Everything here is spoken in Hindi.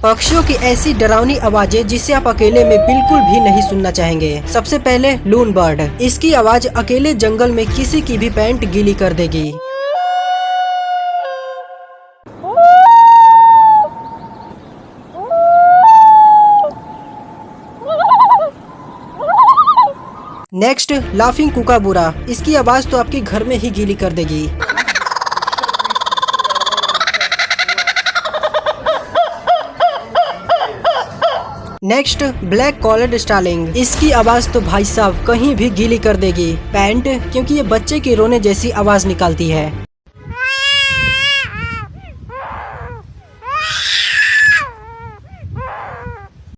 पक्षियों की ऐसी डरावनी आवाजें जिसे आप अकेले में बिल्कुल भी नहीं सुनना चाहेंगे। सबसे पहले लून बर्ड, इसकी आवाज अकेले जंगल में किसी की भी पैंट गीली कर देगी। नेक्स्ट लाफिंग कुकाबूरा, इसकी आवाज तो आपके घर में ही गीली कर देगी। नेक्स्ट ब्लैक कॉलर्ड स्टार्लिंग, इसकी आवाज तो भाई साहब कहीं भी गीली कर देगी पैंट, क्योंकि ये बच्चे के रोने जैसी आवाज निकालती है।